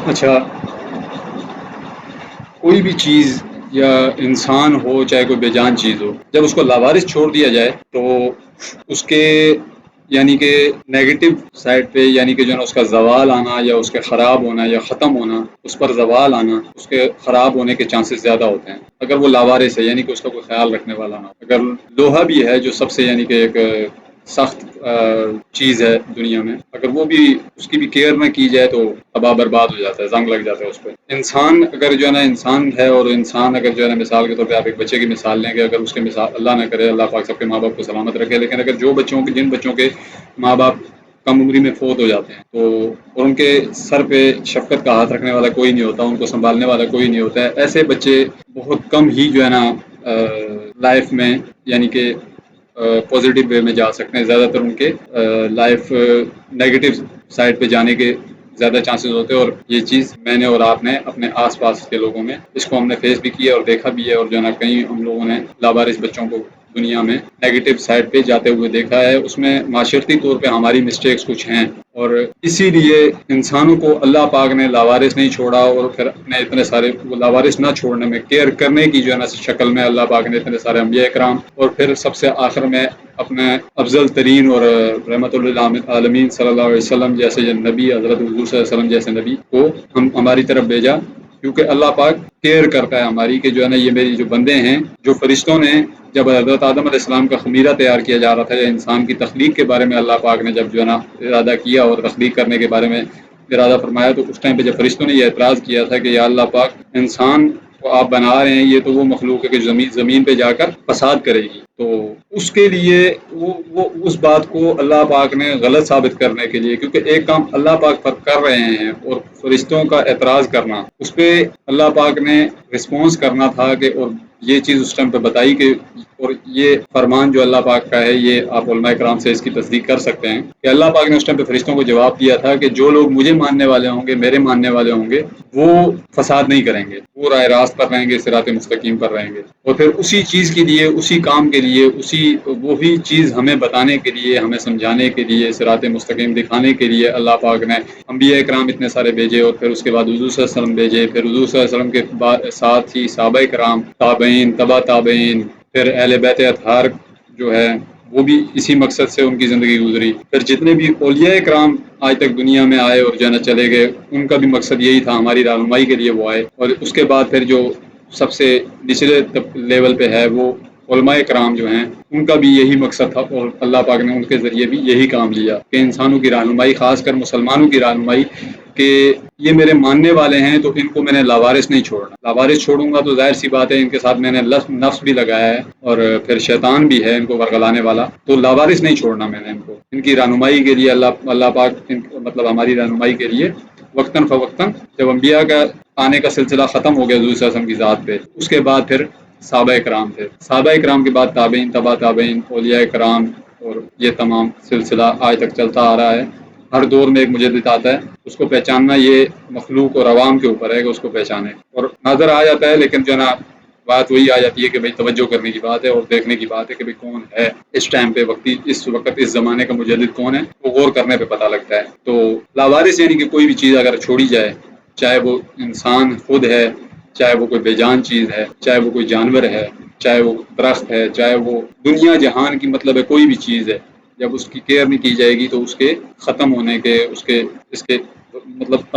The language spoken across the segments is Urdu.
اچھا، کوئی بھی چیز یا انسان ہو چاہے کوئی بے جان چیز ہو، جب اس کو لاوارث چھوڑ دیا جائے تو اس کے یعنی کہ نیگیٹو سائڈ پہ، یعنی کہ جو ہے نا اس کا زوال آنا یا اس کے خراب ہونا یا ختم ہونا، اس پر زوال آنا، اس کے خراب ہونے کے چانسز زیادہ ہوتے ہیں اگر وہ لاوارث ہے، یعنی کہ اس کا کوئی خیال رکھنے والا نہ ہو۔ اگر لوہا بھی ہے جو سب سے یعنی کہ ایک سخت چیز ہے دنیا میں، اگر وہ بھی اس کی بھی کیئر نہ کی جائے تو تباہ برباد ہو جاتا ہے، زنگ لگ جاتا ہے اس پہ۔ انسان اگر جو ہے نا انسان ہے، اور انسان اگر جو ہے نا مثال کے طور پہ آپ ایک بچے کی مثال لیں گے، اگر اس کے مثال اللہ نہ کرے، اللہ پاک سب کے ماں باپ کو سلامت رکھے، لیکن اگر جن بچوں کے ماں باپ کم عمری میں فوت ہو جاتے ہیں تو اور ان کے سر پہ شفقت کا ہاتھ رکھنے والا کوئی نہیں ہوتا، ان کو سنبھالنے والا کوئی نہیں ہوتا ہے، ایسے بچے بہت کم ہی جو ہے نا لائف میں یعنی کہ پازیٹیو وے میں جا سکتے ہیں۔ زیادہ تر ان کے لائف نیگیٹو سائڈ پہ جانے کے زیادہ چانسز ہوتے ہیں، اور یہ چیز میں نے اور آپ نے اپنے آس پاس کے لوگوں میں اس کو ہم نے فیس بھی کیا اور دیکھا بھی ہے، اور جو ہے نا کئی ہم لوگوں نے لاوارث بچوں کو دنیا میں نیگیٹو سائڈ پہ جاتے ہوئے دیکھا ہے۔ اس میں معاشرتی طور پہ ہماری مسٹیکس کچھ ہیں، اور اسی لیے انسانوں کو اللہ پاک نے لاوارث نہیں چھوڑا، اور پھر اپنے اتنے سارے وہ لاوارث نہ چھوڑنے میں کیئر کرنے کی جو ہے نا شکل میں اللہ پاک نے اتنے سارے انبیاء کرام، اور پھر سب سے آخر میں اپنے افضل ترین اور رحمت للعالمین صلی اللہ علیہ وسلم جیسے نبی، حضرت حضور صلی اللہ علیہ وسلم جیسے نبی کو ہماری طرف بھیجا، کیونکہ اللہ پاک کیئر کرتا ہے ہماری، کہ جو ہے نا یہ میری جو بندے ہیں، جو فرشتوں نے جب حضرت آدم علیہ السلام کا خمیرہ تیار کیا جا رہا تھا، یا انسان کی تخلیق کے بارے میں اللہ پاک نے جب جو ہے نا ارادہ کیا اور تخلیق کرنے کے بارے میں ارادہ فرمایا، تو اس ٹائم پہ جب فرشتوں نے یہ اعتراض کیا تھا کہ یا اللہ پاک، انسان کو آپ بنا رہے ہیں، یہ تو وہ مخلوق ہے کہ زمین پہ جا کر فساد کرے گی، تو اس کے لیے وہ اس بات کو اللہ پاک نے غلط ثابت کرنے کے لیے، کیونکہ ایک کام اللہ پاک پر کر رہے ہیں اور فرشتوں کا اعتراض کرنا، اس پہ اللہ پاک نے رسپانس کرنا تھا کہ اور یہ چیز اس ٹائم پہ بتائی کہ اور یہ فرمان جو اللہ پاک کا ہے، یہ آپ علماء کرام سے اس کی تصدیق کر سکتے ہیں کہ اللہ پاک نے اس ٹائم پہ فرشتوں کو جواب دیا تھا کہ جو لوگ مجھے ماننے والے ہوں گے، میرے ماننے والے ہوں گے، وہ فساد نہیں کریں گے، وہ راہ راست پر رہیں گے، صراط مستقیم پر رہیں گے۔ اور پھر اسی چیز کے لیے، اسی کام کے لیے، وہی چیز ہمیں بتانے کے لیے، ہمیں سمجھانے کے لیے، صراط مستقیم دکھانے کے لیے اللہ پاک نے انبیاء کرام اتنے سارے بھیجے، اور پھر اس کے بعد حضور صلی اللہ علیہ وسلم بھیجے، پھر حضور صلی اللہ علیہ وسلم کے ساتھ ہی صحابہ کرام، تابعین، تبع تابعین، پھر اہل بیت اطہار جو ہے وہ بھی اسی مقصد سے ان کی زندگی گزری، پھر جتنے بھی اولیاء کرام آج تک دنیا میں آئے اور جو ہے نا چلے گئے، ان کا بھی مقصد یہی تھا، ہماری رہنمائی کے لیے وہ آئے۔ اور اس کے بعد پھر جو سب سے نچلے لیول پہ ہے وہ علماء کرام جو ہیں، ان کا بھی یہی مقصد تھا، اور اللہ پاک نے ان کے ذریعے بھی یہی کام لیا کہ انسانوں کی رہنمائی، خاص کر مسلمانوں کی رہنمائی، کہ یہ میرے ماننے والے ہیں تو ان کو میں نے لاوارث نہیں چھوڑنا، لاوارث چھوڑوں گا تو ظاہر سی بات ہے ان کے ساتھ میں نے نفس بھی لگایا ہے، اور پھر شیطان بھی ہے ان کو ورگلانے والا، تو لاوارث نہیں چھوڑنا میں نے ان کو، ان کی رہنمائی کے لیے اللہ پاک مطلب ہماری رہنمائی کے لیے وقتاً فوقتاً جب انبیاء کا آنے کا سلسلہ ختم ہو گیا حضور صلی اللہ علیہ وسلم کی ذات پہ، اس کے بعد پھر صحابہ کرام تھے، صحابہ کرام کے بعد تابعین، تبع تابعین، اولیاء کرام، اور یہ تمام سلسلہ آج تک چلتا آ رہا ہے۔ ہر دور میں ایک مجدد آتا ہے، اس کو پہچاننا یہ مخلوق اور عوام کے اوپر ہے کہ اس کو پہچانے، اور نظر آ جاتا ہے، لیکن جو نا بات وہی آ جاتی ہے کہ بھئی توجہ کرنے کی بات ہے اور دیکھنے کی بات ہے کہ بھئی کون ہے اس ٹائم پہ اس وقت اس زمانے کا مجدد کون ہے، وہ غور کرنے پہ پتہ لگتا ہے۔ تو لاوارث یعنی کہ کوئی بھی چیز اگر چھوڑی جائے، چاہے وہ انسان خود ہے، چاہے وہ کوئی بے جان چیز ہے، چاہے وہ کوئی جانور ہے، چاہے وہ درخت ہے، چاہے وہ دنیا جہان کی مطلب ہے کوئی بھی چیز ہے، جب اس کی کیئر نہیں کی جائے گی تو اس کے ختم ہونے کے، اس کے مطلب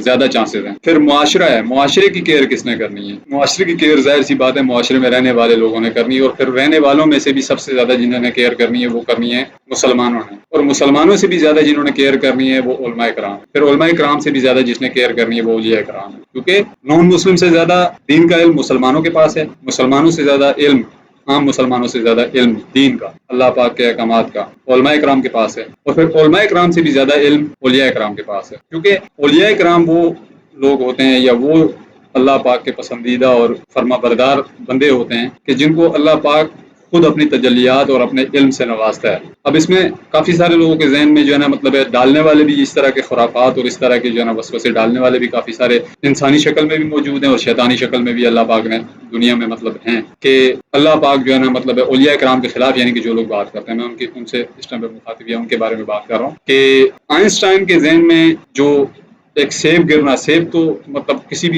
زیادہ چانسز ہیں۔ پھر معاشرہ ہے، معاشرے کی کیئر کس نے کرنی ہے؟ معاشرے کی کیئر ظاہر سی بات ہے معاشرے میں رہنے والے لوگوں نے کرنی ہے، اور پھر رہنے والوں میں سے بھی سب سے زیادہ جنہوں نے کیئر کرنی ہے وہ کرنی ہے مسلمانوں نے، اور مسلمانوں سے بھی زیادہ جنہوں نے کیئر کرنی ہے وہ علماء کرام، پھر علماء کرام سے بھی زیادہ جس نے کیئر کرنی ہے وہ اولیاء کرام ہے، کیونکہ نان مسلم سے زیادہ دین کا علم مسلمانوں کے پاس ہے، مسلمانوں سے زیادہ علم، عام مسلمانوں سے زیادہ علم دین کا، اللہ پاک کے احکامات کا علماء کرام کے پاس ہے، اور پھر علماء کرام سے بھی زیادہ علم اولیاء کرام کے پاس ہے، کیونکہ اولیاء کرام وہ لوگ ہوتے ہیں یا وہ اللہ پاک کے پسندیدہ اور فرما بردار بندے ہوتے ہیں کہ جن کو اللہ پاک خود اپنی تجلیات اور اپنے علم سے نوازتا ہے۔ اب اس میں کافی سارے لوگوں کے ذہن میں جو ہے نا مطلب ہے ڈالنے والے بھی اس طرح کے خرافات اور اس طرح کے جو ہے نا وسوسے ڈالنے والے بھی کافی سارے انسانی شکل میں بھی موجود ہیں اور شیطانی شکل میں بھی اللہ پاک نے دنیا میں مطلب ہیں، کہ اللہ پاک جو ہے نا مطلب ہے اولیاء کرام کے خلاف، یعنی کہ جو لوگ بات کرتے ہیں، میں ان سے اس ٹائم پہ مخاطب یا ان کے بارے میں بات کر رہا ہوں، کہ آئنسٹائن کے ذہن میں جو ایک سیب گرنا، سیب تو مطلب کسی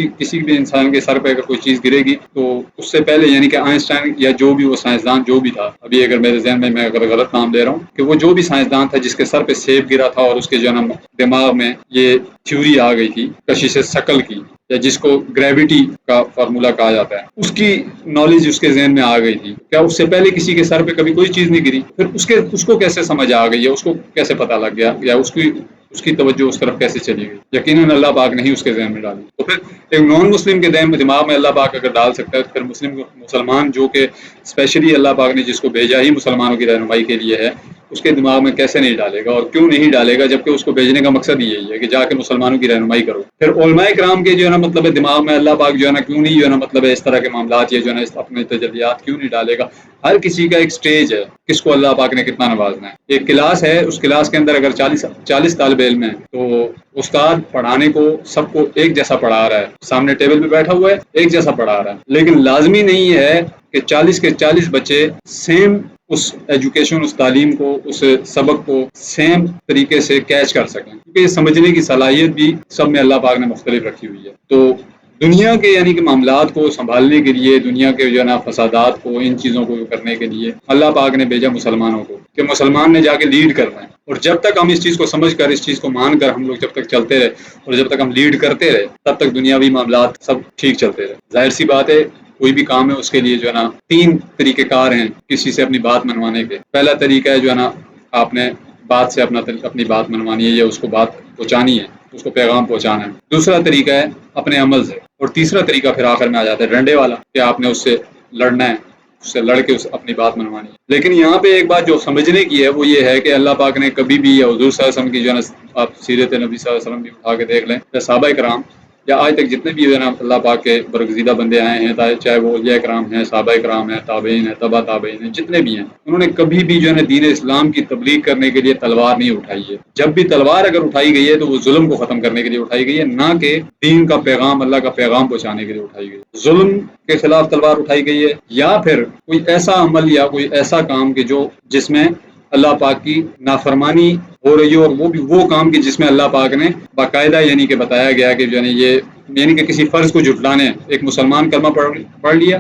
بھی انسان کے سر پہ اگر کوئی چیز گرے گی تو اس سے پہلے یعنی کہ آئنسٹائن یا جو بھی وہ سائنسدان جو بھی تھا، ابھی اگر میرے ذہن میں اگر غلط نام لے رہا ہوں، کہ وہ جو بھی سائنسدان تھا جس کے سر پہ سیب گرا تھا اور اس کے جو ہے نا دماغ میں یہ تھیوری آ گئی تھی کشش ثقل کی، یا جس کو گریوٹی کا فارمولا کہا جاتا ہے، اس کی نالج اس کے ذہن میں آ گئی تھی. کیا اس سے پہلے کسی کے سر پہ کبھی کوئی چیز نہیں گری؟ پھر اس کو کیسے سمجھ آ گئی، یا اس کو کیسے پتہ لگ گیا، یا اس کی توجہ اس طرف کیسے چلی گئی؟ یقیناً اللہ پاک نے ہی اس کے ذہن میں ڈالی. تو پھر ایک نان مسلم کے دماغ میں اللہ پاک اگر ڈال سکتا ہے تو پھر مسلمان جو کہ اسپیشلی اللہ پاک نے جس کو بھیجا ہی مسلمانوں کی رہنمائی کے لیے ہے، اس کے دماغ میں کیسے نہیں ڈالے گا، اور کیوں نہیں ڈالے گا، جبکہ اس کو بھیجنے کا مقصد ہی یہی ہے کہ جا کے مسلمانوں کی رہنمائی کرو. پھر علماء کرام کے جو ہے نا مطلب دماغ میں اللہ پاک جو ہے نا کیوں نہیں جو ہے نا مطلب اس طرح کے معاملات یا جو ہے نا اپنے تجلیات کیوں نہیں ڈالے گا؟ ہر کسی کا ایک سٹیج ہے، کس کو اللہ پاک نے کتنا نوازنا ہے. ایک کلاس ہے، اس کلاس کے اندر اگر 40 طالب علم ہیں تو استاد پڑھانے کو سب کو ایک جیسا پڑھا رہا ہے، سامنے ٹیبل پہ بیٹھا ہوا ہے ایک جیسا پڑھا رہا ہے، لیکن لازمی نہیں ہے کہ 40 کے 40 بچے سیم اس ایجوکیشن، اس تعلیم کو، اس سبق کو سیم طریقے سے کیچ کر سکیں، کیونکہ یہ سمجھنے کی صلاحیت بھی سب میں اللہ پاک نے مختلف رکھی ہوئی ہے. تو دنیا کے یعنی کہ معاملات کو سنبھالنے کے لیے، دنیا کے جو ہے نا فسادات کو، ان چیزوں کو کرنے کے لیے اللہ پاک نے بھیجا مسلمانوں کو، کہ مسلمان نے جا کے لیڈ کرنا ہے. اور جب تک ہم اس چیز کو سمجھ کر، اس چیز کو مان کر ہم لوگ جب تک چلتے رہے اور جب تک ہم لیڈ کرتے رہے، تب تک دنیاوی معاملات سب ٹھیک چلتے رہے. ظاہر سی بات ہے کوئی بھی کام ہے اس کے لیے جو ہے نا 3 طریقہ کار ہیں کسی سے اپنی بات منوانے کے. پہلا طریقہ ہے جو ہے نا آپ نے بات سے اپنی بات منوانی ہے، یا اس کو بات پہنچانی ہے، اس کو پیغام پہنچانا ہے. دوسرا طریقہ ہے اپنے عمل سے، اور تیسرا طریقہ پھر آخر میں آ جاتا ہے ڈنڈے والا، کہ آپ نے اس سے لڑنا ہے، اس سے لڑ کے اپنی بات منوانی ہے. لیکن یہاں پہ ایک بات جو سمجھنے کی ہے وہ یہ ہے کہ اللہ پاک نے کبھی بھی، یا حضور صلی اللہ علیہ وسلم کی جو ہے نا آپ سیرت نبی صلی اللہ علیہ وسلم بھی اٹھا کے دیکھ لیں، یا صحابہ کرام، یا آج تک جتنے بھی جو ہے نا اللہ پاک کے برگزیدہ بندے آئے ہیں، چاہے وہ اولیاء کرام ہیں، صحابہ کرام ہیں، تابعین ہیں، تبع تابعین ہیں، جتنے بھی ہیں، انہوں نے کبھی بھی جو ہے نا دین اسلام کی تبلیغ کرنے کے لیے تلوار نہیں اٹھائی ہے. جب بھی تلوار اگر اٹھائی گئی ہے تو وہ ظلم کو ختم کرنے کے لیے اٹھائی گئی ہے، نہ کہ دین کا پیغام، اللہ کا پیغام پہنچانے کے لیے اٹھائی گئی ہے. ظلم کے خلاف تلوار اٹھائی گئی ہے، یا پھر کوئی ایسا عمل یا کوئی ایسا کام کہ جس میں اللہ پاک کی نافرمانی ہو رہی ہو، اور وہ بھی وہ کام کی جس میں اللہ پاک نے باقاعدہ یعنی کہ بتایا گیا کہ جو ہے یہ یعنی کہ کسی فرض کو جھٹلانے، ایک مسلمان کلمہ پڑھ لیا،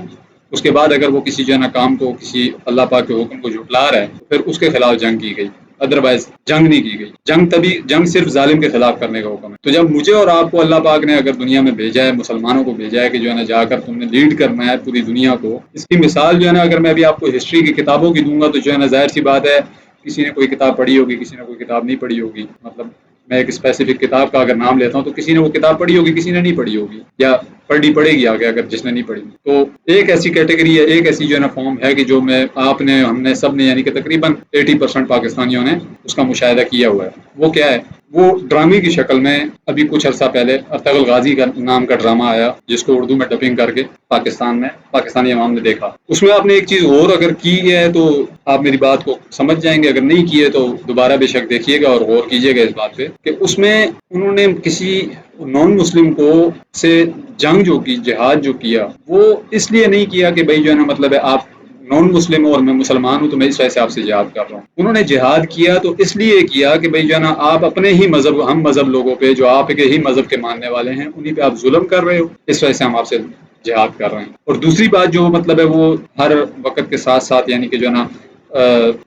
اس کے بعد اگر وہ کسی جو ہے نا کام کو، کسی اللہ پاک کے حکم کو جھٹلا رہا ہے تو پھر اس کے خلاف جنگ کی گئی. ادروائز جنگ نہیں کی گئی. جنگ صرف ظالم کے خلاف کرنے کا حکم ہے. تو جب مجھے اور آپ کو اللہ پاک نے اگر دنیا میں بھیجا ہے، مسلمانوں کو بھیجا ہے کہ جو ہے نا جا کر تم نے لیڈ کرنا ہے پوری دنیا کو، اس کی مثال جو ہے نا اگر میں ابھی آپ کو ہسٹری کی کتابوں کی دوں گا تو جو ہے نا ظاہر سی بات ہے کسی نے کوئی کتاب پڑھی ہوگی، کسی نے کوئی کتاب نہیں پڑھی ہوگی. مطلب میں ایک اسپیسیفک کتاب کا اگر نام لیتا ہوں تو کسی نے وہ کتاب پڑھی ہوگی، کسی نے نہیں پڑھی ہوگی، یا پڑے گی آگے اگر جس نے نہیں پڑھی. تو ایک ایسی کیٹیگری ہے، ایک ایسی جو ہے نا فارم ہے کہ جو آپ نے، ہم نے، سب نے، یعنی کہ تقریباً 80% پاکستانیوں نے اس کا مشاہدہ کیا ہوا ہے. وہ کیا ہے؟ وہ ڈرامے کی شکل میں ابھی کچھ عرصہ پہلے ارطغرل غازی کا نام کا ڈرامہ آیا، جس کو اردو میں ڈبنگ کر کے پاکستانی عوام نے دیکھا. اس میں آپ نے ایک چیز اور اگر کی ہے تو آپ میری بات کو سمجھ جائیں گے، اگر نہیں کیے تو دوبارہ بے شک دیکھیے گا اور غور کیجیے گا اس بات پہ، کہ اس میں انہوں نے کسی نان مسلم کو سے جنگ جو کی، جہاد جو کیا، وہ اس لیے نہیں کیا کہ بھائی جو ہے نا مطلب ہے آپ نان مسلم ہو اور میں مسلمان ہوں تو میں اس وجہ سے آپ سے جہاد کر رہا ہوں. انہوں نے جہاد کیا تو اس لیے کیا کہ بھائی جو ہے نا آپ اپنے ہی مذہب، ہم مذہب لوگوں پہ، جو آپ کے ہی مذہب کے ماننے والے ہیں، انہیں پہ آپ ظلم کر رہے ہو، اس وجہ سے ہم آپ سے جہاد کر رہے ہیں. اور دوسری بات جو مطلب ہے وہ ہر وقت کے ساتھ ساتھ یعنی کہ جو ہے نا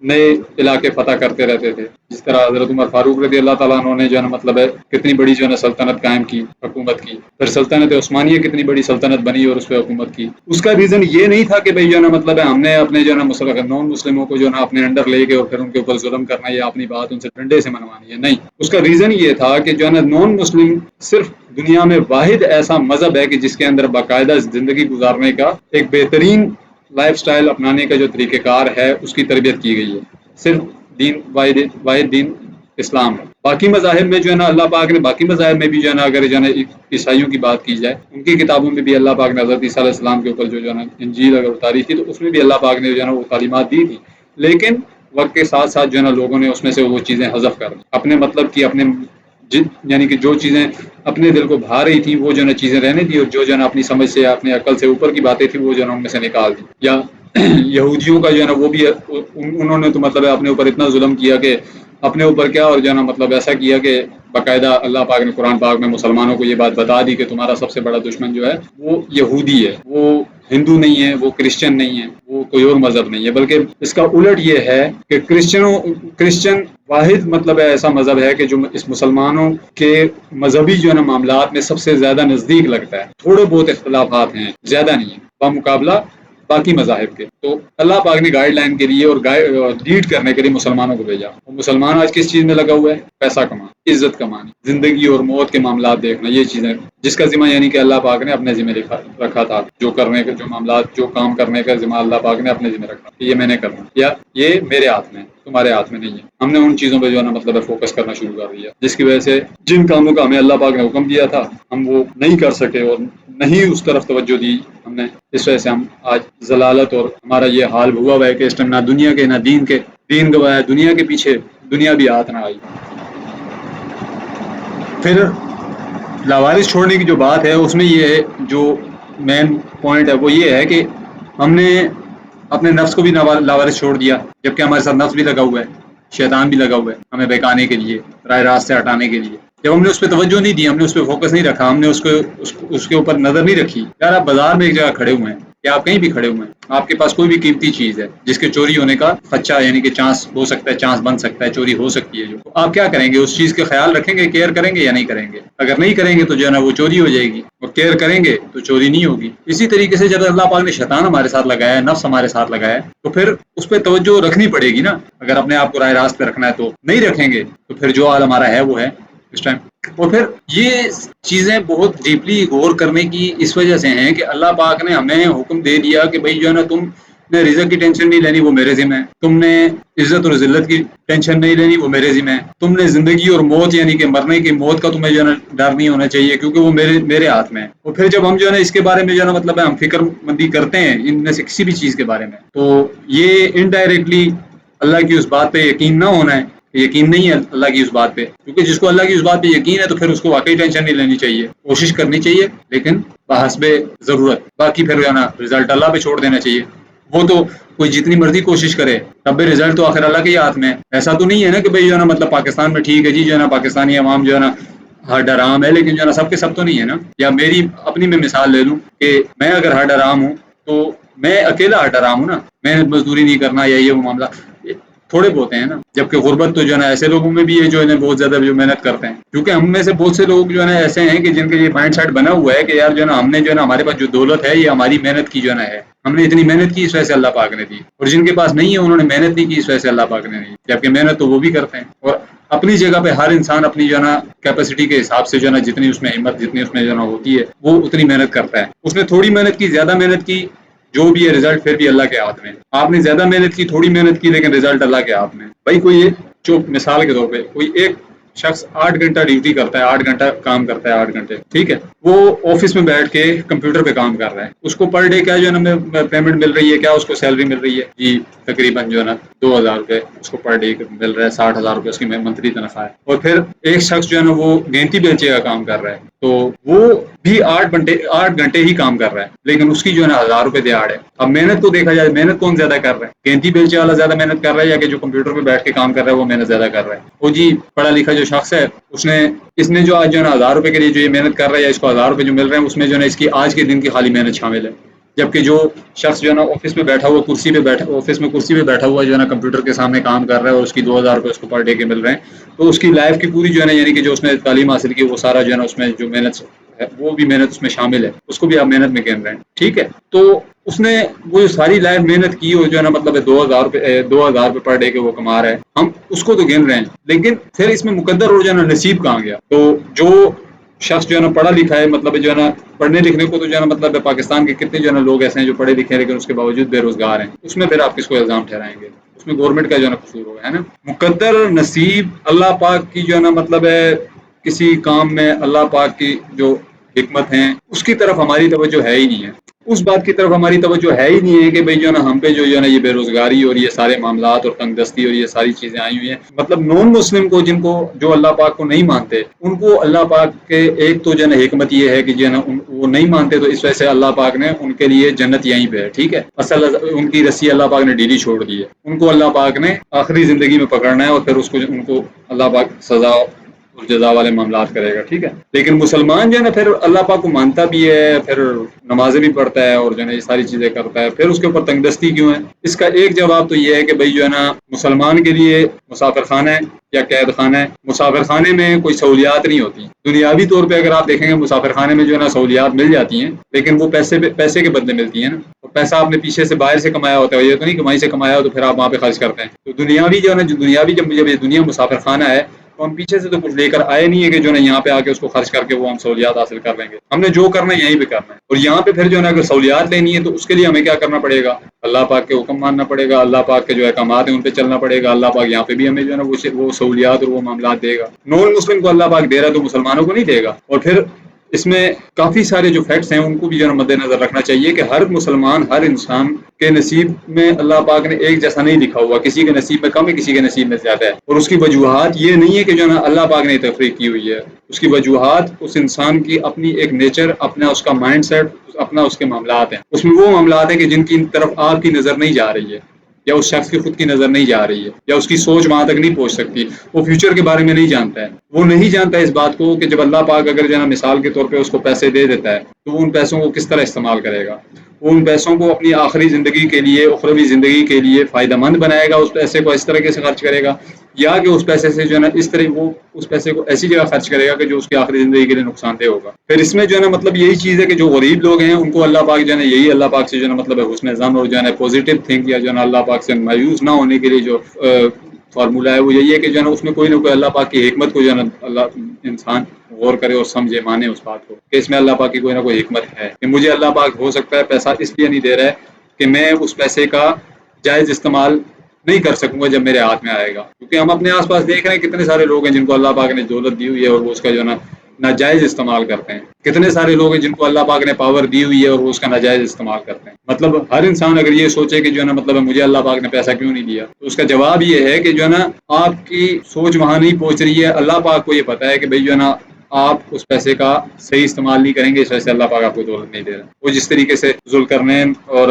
نئے علاقے فتح کرتے رہتے تھے. جس طرح حضرت عمر فاروق رضی اللہ تعالیٰ عنہ نے جو ہے نا مطلب ہے کتنی بڑی جو ہے نا سلطنت قائم کی، حکومت کی. پھر سلطنت عثمانیہ کتنی بڑی سلطنت بنی اور اس پہ حکومت کی. اس کا ریزن یہ نہیں تھا کہ بھائی جو ہے نا مطلب ہے ہم نے اپنے جو ہے نا نان مسلموں کو جو ہے نا اپنے انڈر لے کے اور پھر ان کے اوپر ظلم کرنا یا اپنی بات ان سے ڈنڈے سے منوانی ہے. نہیں، اس کا ریزن یہ تھا کہ جو ہے نا نان مسلم صرف دنیا میں واحد ایسا مذہب ہے کہ جس کے اندر باقاعدہ زندگی گزارنے کا ایک بہترین لائف سٹائل اپنانے کا جو طریقہ کار ہے اس کی تربیت کی گئی ہے. صرف دین واحد دین اسلام ہے. باقی مذاہب میں جو ہے نا اللہ پاک نے، باقی مذاہب میں بھی جو ہے نا اگر جو ہے نا عیسائیوں کی بات کی جائے، ان کی کتابوں میں بھی اللہ پاک نے حضرت عیسیٰ علیہ السلام کے اوپر جو ہے نا انجیل اگر اتاری تھی تو اس میں بھی اللہ پاک نے جو ہے نا وہ تعلیمات دی تھی. لیکن وقت کے ساتھ ساتھ جو ہے نا لوگوں نے اس میں سے وہ چیزیں حذف کر دی، اپنے مطلب کی، اپنے یعنی کہ جو چیزیں اپنے دل کو بھا رہی تھی وہ جو ہے نا چیزیں رہنے دی، اور جو ہے نا اپنی سمجھ سے، اپنی عقل سے اوپر کی باتیں تھی وہ جو ہے نا ان میں سے نکال دی. یا یہودیوں کا جو ہے نا وہ بھی انہوں نے تو مطلب ہے اپنے اوپر اتنا ظلم کیا کہ اپنے اوپر کیا، اور جو ہے نا مطلب ایسا کیا کہ باقاعدہ اللہ پاک نے قرآن پاک میں مسلمانوں کو یہ بات بتا دی کہ تمہارا سب سے بڑا دشمن جو ہے وہ یہودی ہے، وہ ہندو نہیں ہے، وہ کرسچن نہیں ہے، وہ کوئی اور مذہب نہیں ہے، بلکہ اس کا الٹ یہ ہے کہ کرسچن واحد مطلب ایسا مذہب ہے کہ جو اس مسلمانوں کے مذہبی جو ہے نا معاملات میں سب سے زیادہ نزدیک لگتا ہے. تھوڑے بہت اختلافات ہیں، زیادہ نہیں ہے بمقابلہ باقی مذاہب کے. تو اللہ پاک نے گائیڈ لائن کے لیے اور لیڈ کرنے کے لیے مسلمانوں کو بھیجا. اور مسلمان آج کس چیز میں لگا ہوا ہے؟ پیسہ کمانا، عزت کمانی، زندگی اور موت کے معاملات دیکھنا، یہ چیزیں جس کا ذمہ یعنی کہ اللہ پاک نے اپنے ذمہ رکھا تھا. جو کرنے کے جو معاملات جو کام کرنے کا ذمہ اللہ پاک نے اپنے ذمہ رکھا کہ یہ میں نے کرنا یا یہ میرے ہاتھ میں، تمہارے ہاتھ میں نہیں ہے. ہم نے ان چیزوں پہ جو ہے نا مطلب فوکس کرنا شروع کر دیا، جس کی وجہ سے جن کاموں کا ہمیں اللہ پاک نے حکم دیا تھا ہم وہ نہیں کر سکے اور نہیں اس طرف توجہ دی ہم نے. اس وجہ سے ہم آج ضلالت اور ہمارا یہ حال ہوا ہے کہ اس ٹائم نہ دنیا کے نہ دین گواہ، دنیا کے پیچھے دنیا بھی ہاتھ نہ آئی. پھر لاوارث چھوڑنے کی جو بات ہے اس میں یہ جو مین پوائنٹ ہے وہ یہ ہے کہ ہم نے اپنے نفس کو بھی لاوارث چھوڑ دیا، جبکہ ہمارے ساتھ نفس بھی لگا ہوا ہے، شیطان بھی لگا ہوا ہے ہمیں بہکانے کے لیے، راہ راست سے ہٹانے کے لیے. جب ہم نے اس پہ توجہ نہیں دی، ہم نے اس پہ فوکس نہیں رکھا، ہم نے اس کے اوپر نظر نہیں رکھی. یار آپ بازار میں ایک جگہ کھڑے ہوئے ہیں یا آپ کہیں بھی کھڑے ہوئے ہیں، آپ کے پاس کوئی بھی قیمتی چیز ہے جس کے چوری ہونے کا خدشہ یعنی کہ چانس ہو سکتا ہے، چانس بن سکتا ہے، چوری ہو سکتی ہے، جو آپ کیا کریں گے؟ اس چیز کا خیال رکھیں گے، کیئر کریں گے یا نہیں کریں گے؟ اگر نہیں کریں گے تو جو ہے نا وہ چوری ہو جائے گی، اور کیئر کریں گے تو چوری نہیں ہوگی. اسی طریقے سے جب اللہ پاک نے شیطان ہمارے ساتھ لگایا ہے، نفس ہمارے ساتھ لگایا ہے، تو پھر اس پہ توجہ رکھنی پڑے گی نا. اگر اپنے آپ کو راہ راست پہ رکھنا ہے تو نہیں رکھیں گے تو پھر جو حال ہمارا ہے وہ ہے اس ٹائم. اور پھر یہ چیزیں بہت ڈیپلی غور کرنے کی اس وجہ سے ہیں کہ اللہ پاک نے ہمیں حکم دے دیا کہ بھائی جو ہے نا تم نے رزق کی ٹینشن نہیں لینی، وہ میرے ذمہ ہے. تم نے عزت اور ذلت کی ٹینشن نہیں لینی، وہ میرے ذمہ ہے. تم نے زندگی اور موت یعنی کہ مرنے کی موت کا تمہیں جو ہے نا ڈر نہیں ہونا چاہیے، کیونکہ وہ میرے ہاتھ میں ہے. اور پھر جب ہم جو ہے نا اس کے بارے میں جو ہے نا مطلب ہم فکر مندی کرتے ہیں ان میں سے کسی بھی چیز کے بارے میں، تو یہ انڈائریکٹلی اللہ کی اس بات پہ یقین نہ ہونا ہے. یقین نہیں ہے اللہ کی اس بات پہ، کیونکہ جس کو اللہ کی اس بات پہ یقین ہے تو پھر اس کو واقعی ٹینشن نہیں لینی چاہیے، کوشش کرنی چاہیے لیکن بحسب ضرورت. باقی پھر جو ہے نا رزلٹ اللہ پہ چھوڑ دینا چاہیے. وہ تو کوئی جتنی مرضی کوشش کرے تب بھی رزلٹ تو آخر اللہ کے ہی ہاتھ میں ہے. ایسا تو نہیں ہے نا کہ بھائی جو ہے نا مطلب پاکستان میں ٹھیک ہے جی جو ہے نا پاکستانی عوام جو ہے نا ہرڈ حرام ہے، لیکن جو ہے نا سب کے سب تو نہیں ہے نا. یا میری اپنی میں مثال لے لوں کہ میں اگر ہرڈ حرام ہوں تو میں اکیلا ہرڈ حرام ہوں نا، محنت مزدوری نہیں کرنا یا یہ وہ معاملہ تھوڑے بہت ہیں نا. جبکہ غربت تو جو ہے نا ایسے لوگوں میں بھی ہے جو انہیں بہت زیادہ جو محنت کرتے ہیں. کیونکہ ہم میں سے بہت سے لوگ جو ہے نا ایسے ہیں کہ جن کے یہ مائنڈ سیٹ بنا ہوا ہے کہ یار جو ہے نا ہم نے جو ہے نا ہمارے پاس جو دولت ہے یہ ہماری محنت کی جو ہے نا ہے، ہم نے اتنی محنت کی اس وجہ سے اللہ پاک نے دی. اور جن کے پاس نہیں ہے انہوں نے محنت نہیں کی اس وجہ سے اللہ پاک نے نہیں، جبکہ محنت تو وہ بھی کرتے ہیں. اور اپنی جگہ پہ ہر انسان اپنی جو ہے نا کیپیسٹی کے حساب سے جو ہے نا جتنی اس میں ہمت جتنی اس میں جو ہے نا ہوتی ہے وہ اتنی محنت کرتا ہے. اس نے تھوڑی محنت کی، زیادہ محنت کی، جو بھی ہے رزلٹ پھر بھی اللہ کے ہاتھ میں. آپ نے زیادہ محنت کی، تھوڑی محنت کی، لیکن رزلٹ اللہ کے ہاتھ میں. بھائی کوئی جو مثال کے طور پہ کوئی ایک شخص 8 گھنٹہ ڈیوٹی کرتا ہے، 8 گھنٹہ کام کرتا ہے، 8 گھنٹے ٹھیک ہے، وہ آفس میں بیٹھ کے کمپیوٹر پہ کام کر رہا ہے. اس کو پر ڈے کیا جو ہے نا پیمنٹ مل رہی ہے، کیا اس کو سیلری مل رہی ہے جی تقریباً جو ہے نا 2000 روپے اس کو پر ڈے مل رہا ہے، 60,000 روپے اس کی منتھلی تنخواہ ہے. اور پھر ایک شخص جو ہے نا وہ گینتی بیلچے کا کام کر رہا ہے، تو وہ بھی 8 گھنٹے ہی کام کر رہا ہے، لیکن اس کی جو ہے نا 1000 روپے دیہاڑ ہے. اب محنت کو دیکھا جائے، محنت کون زیادہ کر رہا ہے؟ گینتی بیلچے والا زیادہ محنت کر رہا ہے یا کہ جو کمپیوٹر پہ بیٹھ کے کام کر رہا ہے وہ محنت زیادہ کر رہا ہے؟ وہ جی پڑھا لکھا جو شخص ہے اس نے جو آج جو ہے نا 1000 روپے کے لیے جو یہ محنت کر رہا ہے یا اس کو 1000 روپے جو مل رہے ہیں اس میں جو ہے نا اس کی آج کے دن کی خالی محنت شامل ہے. جبکہ جو شخص جو ہے نا آفس میں بیٹھا ہوا آفس میں کرسی پہ بیٹھا ہوا جو ہے نا کمپیوٹر کے سامنے کام کر رہا ہے اور اس کی 2000 روپے اس کو پر ڈے کے مل رہے ہیں، تو اس کی لائف کی پوری جو ہے نا یعنی کہ جو اس نے تعلیم حاصل کی وہ سارا جو ہے نا اس میں جو محنت ہے وہ بھی محنت اس میں شامل ہے، اس کو بھی آپ محنت میں گن رہے ہیں. ٹھیک ہے، تو اس نے وہ ساری لائف محنت کی اور جو ہے نا مطلب 2000 روپے پر ڈے کے وہ کما رہا ہے، ہم اس کو تو گن رہے ہیں. لیکن پھر اس میں مقدر اور جو ہے نا نصیب کہاں گیا؟ تو جو شخص جو ہے نا پڑھا لکھا ہے، مطلب جو ہے نا پڑھنے لکھنے کو تو جو ہے نا مطلب پاکستان کے کتنے جو ہے نا لوگ ایسے ہیں جو پڑھے لکھے ہیں لیکن اس کے باوجود بے روزگار ہیں، اس میں پھر آپ کس کو الزام ٹھہرائیں گے؟ اس میں گورنمنٹ کا جو ہے نا قصور ہوگا، ہے نا. مقدر نصیب اللہ پاک کی جو ہے نا مطلب ہے کسی کام میں اللہ پاک کی جو حکمت ہیں اس کی طرف ہماری توجہ ہے ہی نہیں ہے. اس بات کی طرف ہماری توجہ ہے ہی نہیں ہے کہ بھئی جو ہے نا ہم پہ جو ہے نا یہ بے روزگاری اور یہ سارے معاملات اور تنگ دستی اور یہ ساری چیزیں آئی ہوئی ہیں. مطلب نان مسلم کو جن کو جو اللہ پاک کو نہیں مانتے ان کو اللہ پاک کے ایک تو جو ہے نا حکمت یہ ہے کہ جو ہے نا وہ نہیں مانتے تو اس وجہ سے اللہ پاک نے ان کے لیے جنت یہیں پہ ہے. ٹھیک ہے، اصل ان کی رسی اللہ پاک نے ڈھیلی چھوڑ دی ہے، ان کو اللہ پاک نے آخری زندگی میں پکڑنا ہے اور پھر اس کو ان کو اللہ پاک سزا اور جزا والے معاملات کرے گا، ٹھیک ہے. لیکن مسلمان جو ہے نا پھر اللہ پاک کو مانتا بھی ہے، پھر نمازیں بھی پڑھتا ہے اور جو ہے نا یہ ساری چیزیں کرتا ہے، پھر اس کے اوپر تنگ دستی کیوں ہے؟ اس کا ایک جواب تو یہ ہے کہ بھائی جو ہے نا مسلمان کے لیے مسافر خانہ ہے یا قید خانہ ہے. مسافر خانے میں کوئی سہولیات نہیں ہوتی. دنیاوی طور پہ اگر آپ دیکھیں گے مسافر خانے میں جو ہے نا سہولیات مل جاتی ہیں، لیکن وہ پیسے کے بدلے ملتی ہیں نا. پیسہ آپ نے پیچھے سے باہر سے کمایا ہوتا ہے، یہ تو نہیں کمائی سے کمایا ہو تو پھر آپ وہاں پہ خرچ کرتے ہیں. تو دنیاوی جو ہے نا دنیاوی جب یہ دنیا مسافر خانہ ہے تو ہم پیچھے سے تو کچھ لے کر آئے نہیں ہے کہ جو ہے یہاں پہ آ کے اس کو خرچ کر کے وہ ہم سہولیات حاصل کر لیں گے. ہم نے جو کرنا ہے یہیں پہ کرنا ہے. اور یہاں پہ پھر جو ہے نا اگر سہولیات لینی ہے تو اس کے لیے ہمیں کیا کرنا پڑے گا؟ اللہ پاک کے حکم ماننا پڑے گا، اللہ پاک کے جو احکامات ہیں ان پہ چلنا پڑے گا. اللہ پاک یہاں پہ بھی ہمیں جو ہے نا وہ سہولیات اور وہ معاملات دے گا. نان مسلم کو اللہ پاک دے رہا ہے تو مسلمانوں کو نہیں دے گا. اور پھر اس میں کافی سارے جو فیکٹس ہیں ان کو بھی جو ہے مد نظر رکھنا چاہیے کہ ہر مسلمان، ہر انسان کے نصیب میں اللہ پاک نے ایک جیسا نہیں لکھا ہوا. کسی کے نصیب میں کم ہے، کسی کے نصیب میں زیادہ ہے. اور اس کی وجوہات یہ نہیں ہے کہ جو ہے نا اللہ پاک نے تفریق کی ہوئی ہے. اس کی وجوہات اس انسان کی اپنی ایک نیچر، اپنا اس کا مائنڈ سیٹ، اپنا اس کے معاملات ہیں. اس میں وہ معاملات ہیں کہ جن کی طرف آپ کی نظر نہیں جا رہی ہے، یا اس شخص کی خود کی نظر نہیں جا رہی ہے، یا اس کی سوچ وہاں تک نہیں پہنچ سکتی. وہ فیوچر کے بارے میں نہیں جانتا ہے. وہ نہیں جانتا ہے اس بات کو کہ جب اللہ پاک اگر جو ہے نا مثال کے طور پہ اس کو پیسے دے دیتا ہے تو وہ ان پیسوں کو کس طرح استعمال کرے گا. وہ ان پیسوں کو اپنی آخری زندگی کے لیے، اخروی زندگی کے لیے فائدہ مند بنائے گا، اس پیسے کو اس طریقے سے خرچ کرے گا، یا کہ اس پیسے سے جو ہے نا اس طرح وہ اس پیسے کو ایسی جگہ خرچ کرے گا کہ جو اس کی آخری زندگی کے لیے نقصان دہ ہوگا. پھر اس میں جو ہے نا مطلب یہی چیز ہے کہ جو غریب لوگ ہیں ان کو اللہ پاک جو ہے نا یہی اللہ پاک سے جو ہے نا مطلب ہے حسن ظن اور جو ہے نا پازیٹیو تھنک، یا جو ہے نا اللہ پاک سے مایوس نہ ہونے کے لیے جو فارمولا ہے وہ یہی ہے کہ جو ہے نا اس میں کوئی نہ کوئی اللہ پاک کی حکمت کو جو ہے نا اللہ انسان غور کرے اور سمجھے، مانے اس بات کو کہ اس میں اللہ پاک کی کوئی نہ کوئی حکمت ہے. کہ مجھے اللہ پاک ہو سکتا ہے پیسہ اس لیے نہیں دے رہا ہے کہ میں اس پیسے کا جائز استعمال نہیں کر سکوں گا جب میرے ہاتھ میں آئے گا. کیونکہ ہم اپنے آس پاس دیکھ رہے ہیں کتنے سارے لوگ ہیں جن کو اللہ پاک نے دولت دی ہوئی ہے اور وہ اس کا جو ہے نا ناجائز استعمال کرتے ہیں. کتنے سارے لوگ ہیں جن کو اللہ پاک نے پاور دی ہوئی ہے اور وہ اس کا ناجائز استعمال کرتے ہیں. مطلب ہر انسان اگر یہ سوچے کہ جو ہے نا مطلب مجھے اللہ پاک نے پیسہ کیوں نہیں دیا، تو اس کا جواب یہ ہے کہ جو ہے نا آپ کی سوچ وہاں نہیں پہنچ رہی ہے. اللہ پاک کو یہ پتا ہے کہ بھئی جو ہے نا آپ اس پیسے کا صحیح استعمال نہیں کریں گے، اس وجہ سے اللہ پاک آپ کو دولت نہیں دے رہا. وہ جس طریقے سے ذوالقرنین اور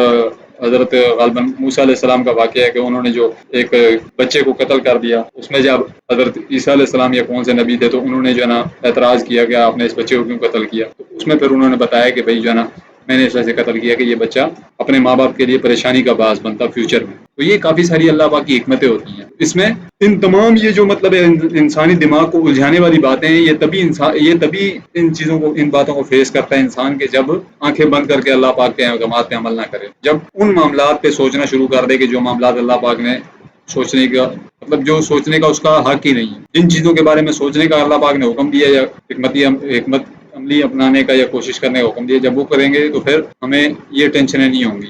حضرت غالباً موسیٰ علیہ السلام کا واقعہ ہے کہ انہوں نے جو ایک بچے کو قتل کر دیا، اس میں جب حضرت عیسیٰ علیہ السلام یا کون سے نبی تھے تو انہوں نے جو ہے نا اعتراض کیا کہ آپ نے اس بچے کو کیوں قتل کیا. تو اس میں پھر انہوں نے بتایا کہ بھئی جو ہے نا میں نے اس وجہ سے قتل کیا کہ یہ بچہ اپنے ماں باپ کے لیے پریشانی کا باعث بنتا فیوچر میں. تو یہ کافی ساری اللہ پاک کی حکمتیں ہوتی ہیں. اس میں ان تمام یہ جو مطلب ہے انسانی دماغ کو الجھانے والی باتیں ہیں، یہ تبھی ان چیزوں کو، ان باتوں کو فیس کرتا ہے انسان کے جب آنکھیں بند کر کے اللہ پاک کے احکامات پہ عمل نہ کرے. جب ان معاملات پہ سوچنا شروع کر دے کہ جو معاملات اللہ پاک نے سوچنے کا مطلب جو سوچنے کا اس کا حق ہی نہیں ہے، جن چیزوں کے بارے میں سوچنے کا اللہ پاک نے حکم دیا یا حکمت عملی اپنانے کا یا کوشش کرنے کا حکم دیا، جب وہ کریں گے تو پھر ہمیں یہ ٹینشنیں نہیں ہوں گی.